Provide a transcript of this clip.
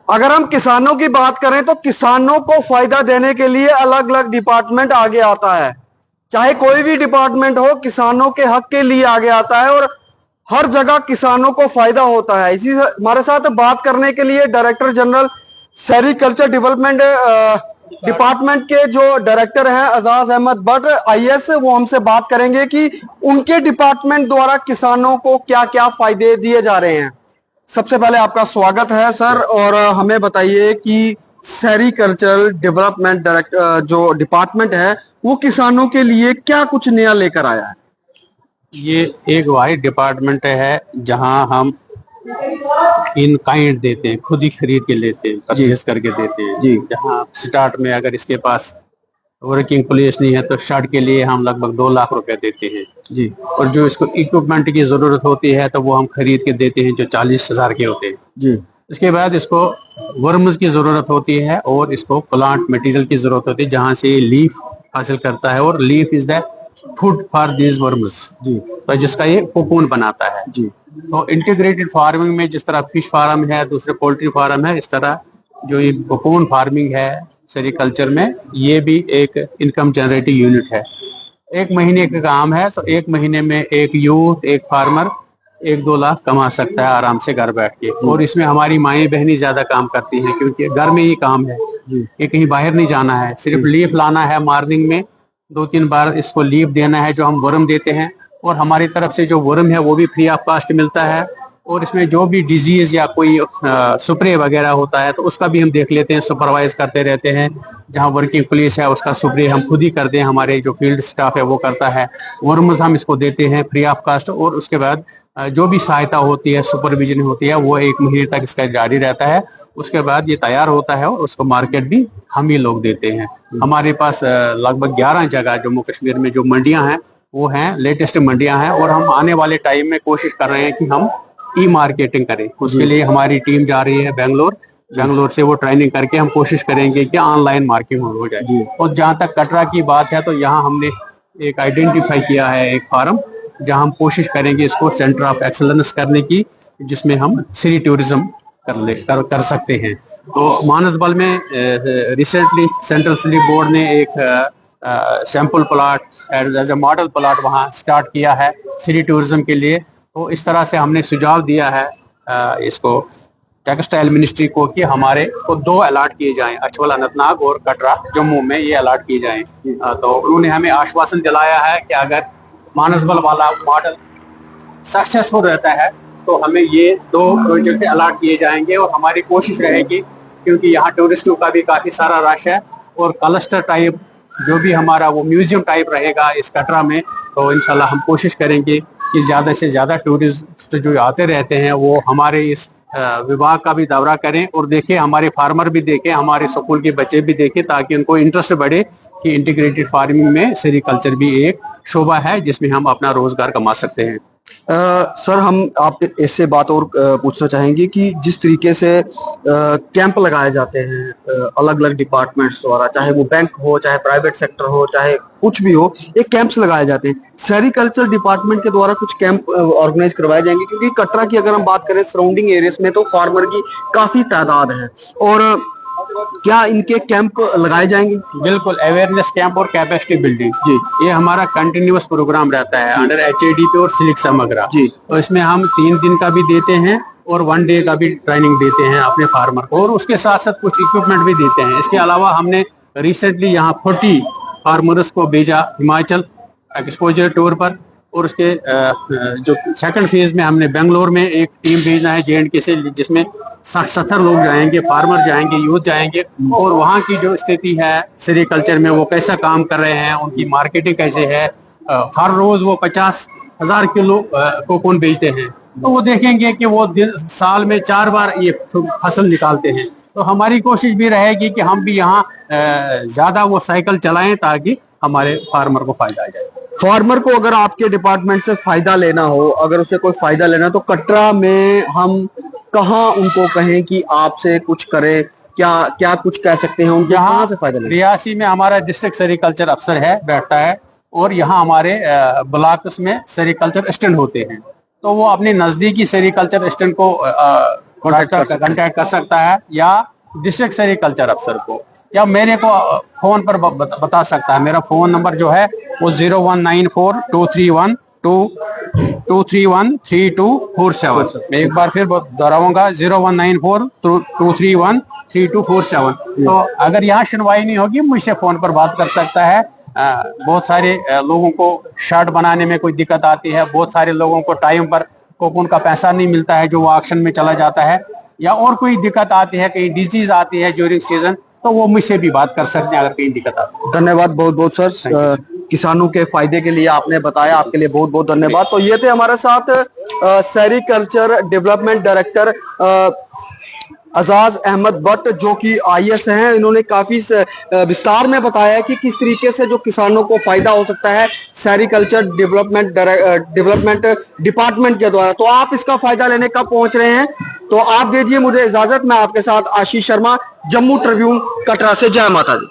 अगर हम किसानों की बात करें तो किसानों को फायदा देने के लिए अलग अलग डिपार्टमेंट आगे आता है। चाहे कोई भी डिपार्टमेंट हो, किसानों के हक के लिए आगे आता है और हर जगह किसानों को फायदा होता है। इसी हमारे साथ बात करने के लिए director general sericulture development department के जो डायरेक्टर हैं एजाज अहमद भट्ट आईएएस, वो हमसे बात करेंगे कि उनके डिपार्टमेंट द्वारा किसानों को क्या क्या फायदे दिए जा रहे हैं। सबसे पहले आपका स्वागत है सर, और हमें बताइए कि सेरिकल्चर डेवलपमेंट डायरेक्टर जो डिपार्टमेंट है वो किसानों के लिए क्या कुछ नया लेकर आया है। ये एक वाइड डिपार्टमेंट है जहां हम इन काइंड देते हैं, खुद ही खरीद के लेते हैं, परचेज करके देते हैं जी। जहां स्टार्ट में अगर इसके पास वर्किंग प्लेस नहीं है तो स्टार्ट के लिए हम लगभग 2 लाख रुपए देते हैं जी। और जो इसको इक्विपमेंट की जरूरत होती है तो वो हम खरीद के देते हैं जो 40,000 के होते हैं जी। इसके बाद इसको वर्म्स की जरूरत होती है और इसको प्लांट मटेरियल की जरूरत होती है जहां से लीफ हासिल करता है, और leaf is the food for these worms जी। तो जिसका ये कोकून बनाता है जी। तो इंटीग्रेटेड फार्मिंग में जिस तरह फिश फार्म है, दूसरे पोल्ट्री फार्म है, इस तरह जो ये कोकून फार्मिंग है सेरिकल्चर में, ये भी एक इनकम जनरेटिंग यूनिट है। 1 महीने का काम है, तो 1 महीने में एक यूथ, एक फार्मर 1-2 लाख कमा सकता है आराम से घर बैठ के। और इसमें हमारी माएँ बहनी ज्यादा काम करती हैं क्योंकि घर में ही काम है, ये कहीं बाहर नहीं जाना है, सिर्फ लीफ लाना है, मॉर्निंग में 2-3 बार इसको लीफ देना है जो हम वर्म देते हैं, और हमारी तरफ से जो वर्म है वो भी फ्री ऑफ कॉस्ट मिलता है। और इसमें जो भी डिजीज या कोई स्प्रे वगैरह होता है तो उसका भी हम देख लेते हैं, सुपरवाइज करते रहते हैं। जहां वर्किंग प्लेस है उसका स्प्रे हम खुद ही करते हैं, हमारे जो फील्ड स्टाफ है वो करता है। वर्म्स हम इसको देते हैं फ्री ऑफ कॉस्ट, और उसके बाद जो भी सहायता होती है, सुपरविजन होती है, वो 1 महीने तक इसका जारी रहता है। उसके बाद ये तैयार होता है और उसको मार्केट भी हम ही लोग देते हैं। हमारे पास लगभग 11 जगह जम्मू कश्मीर में जो मंडियां हैं वो हैं लेटेस्ट मंडियां हैं, और हम आने वाले टाइम में कोशिश कर रहे हैं कि हम ई मार्केटिंग करें। उसके लिए हमारी टीम जा रही है बेंगलोर से, वो ट्रेनिंग करके हम कोशिश करेंगे कि ऑनलाइन मार्केटिंग हो जाए। और जहां तक कटरा की बात है तो यहाँ हमने एक आइडेंटिफाई किया है एक फार्म, जहां हम कोशिश करेंगे इसको सेंटर ऑफ एक्सलेंस करने की, जिसमें हम सिटी टूरिज्म कर सकते हैं। तो मानसबल में रिसेंटली सेंट्रल सिटी बोर्ड ने एक sample plot as a model plot वहाँ स्टार्ट किया है सिटी टूरिज्म के लिए। तो इस तरह से हमने सुझाव दिया है इसको टेक्सटाइल मिनिस्ट्री को कि हमारे को 2 अलॉट किए जाएं, अछवल अनंतनाग और कटरा जम्मू में ये अलॉट किए जाएं। तो उन्होंने हमें आश्वासन दिलाया है कि अगर मानसबल वाला मॉडल सक्सेसफुल रहता है तो हमें ये 2 प्रोजेक्ट अलॉट किए जाएंगे। और हमारी कोशिश रहेगी, क्योंकि यहाँ टूरिस्टों का भी काफी सारा रश है, और क्लस्टर टाइप जो भी हमारा वो म्यूजियम टाइप रहेगा इस कटरा में, तो इंशाल्लाह हम कोशिश करेंगे कि ज्यादा से ज्यादा टूरिस्ट जो आते रहते हैं वो हमारे इस विभाग का भी दौरा करें और देखें, हमारे फार्मर भी देखें, हमारे स्कूल के बच्चे भी देखें, ताकि उनको इंटरेस्ट बढ़े कि इंटीग्रेटेड फार्मिंग में सेरिकल्चर भी एक शोबा है जिसमें हम अपना रोजगार कमा सकते हैं। सर, हम आप इससे बात और पूछना चाहेंगे कि जिस तरीके से कैंप लगाए जाते हैं अलग अलग डिपार्टमेंट्स द्वारा, चाहे वो बैंक हो, चाहे प्राइवेट सेक्टर हो, चाहे कुछ भी हो, ये कैंप्स लगाए जाते हैं। सेरिकल्चर डिपार्टमेंट के द्वारा कुछ कैंप ऑर्गेनाइज करवाए जाएंगे, क्योंकि कटरा की अगर हम बात करें सराउंडिंग एरियाज में तो फार्मर की काफी तादाद है, और क्या इनके कैंप लगाए जाएंगे? बिल्कुल, अवेयरनेस कैंप और कैपेसिटी बिल्डिंग जी, ये हमारा कंटिन्यूअस प्रोग्राम रहता है अंडर HADP और सिलिक समग्रा जी। तो इसमें हम 3 दिन का भी देते हैं और 1 डे का भी ट्रेनिंग देते हैं अपने फार्मर को, और उसके साथ साथ कुछ इक्विपमेंट भी देते हैं। इसके अलावा हमने रिसेंटली यहाँ 40 फार्मर्स को भेजा हिमाचल एक्सपोजर टूर पर, और उसके जो सेकंड फेज में हमने बेंगलोर में एक टीम भेजना है J&K से, जिसमें 60-70 लोग जाएंगे, फार्मर जाएंगे, यूथ जाएंगे, और वहाँ की जो स्थिति है सेरिकल्चर में वो कैसा काम कर रहे हैं, उनकी मार्केटिंग कैसे है। हर रोज वो 50,000 किलो कोकून बेचते हैं, तो वो देखेंगे कि वो साल में 4 बार ये फसल निकालते हैं। तो हमारी कोशिश भी रहेगी कि हम भी यहाँ ज्यादा वो साइकिल चलाएं ताकि हमारे फार्मर को फायदा आ जाए। फार्मर को अगर आपके डिपार्टमेंट से फायदा लेना हो, अगर उसे कोई फायदा लेना, तो कटरा में हम कहाँ उनको कहें कि आपसे कुछ करे, क्या क्या कुछ कह सकते हैं उनके, कहाँ से फायदा लें? रियासी में हमारा डिस्ट्रिक्ट सेरिकल्चर अफसर है, बैठता है, और यहाँ हमारे ब्लॉक्स में सेरिकल्चर स्टैंड होते हैं, तो वो अपने नजदीकी सेरिकल्चर स्टैंड को कांटेक्ट कर सकता है, या डिस्ट्रिक्ट सेरिकल्चर अफसर को, या मेरे को फोन पर बता सकता है। मेरा फोन नंबर जो है वो 01942312313247। मैं एक बार फिर दोहराऊंगा, 019423123247। तो अगर यहाँ सुनवाई नहीं होगी, मुझसे फोन पर बात कर सकता है। बहुत सारे लोगों को शर्ट बनाने में कोई दिक्कत आती है, बहुत सारे लोगों को टाइम पर कोकून का पैसा नहीं मिलता है जो वो ऑक्शन में चला जाता है, या और कोई दिक्कत आती है, कहीं डिजीज आती है ड्यूरिंग सीजन, तो वो मुझसे भी बात कर सकते हैं अगर कहीं दिक्कत आती है। धन्यवाद बहुत बहुत सर, किसानों के फायदे के लिए आपने बताया, आपके लिए बहुत बहुत धन्यवाद। तो ये थे हमारे साथ sericulture development director Ajaz Ahmad Bhat, जो कि IAS हैं। इन्होंने काफी विस्तार में बताया कि किस तरीके से जो किसानों को फायदा हो सकता है सेरिकल्चर डेवलपमेंट डिपार्टमेंट के द्वारा। तो आप इसका फायदा लेने कब पहुंच रहे हैं, तो आप दीजिए मुझे इजाजत। मैं आपके साथ आशीष शर्मा, जम्मू ट्रिब्यून, कटरा से। जय माता दी।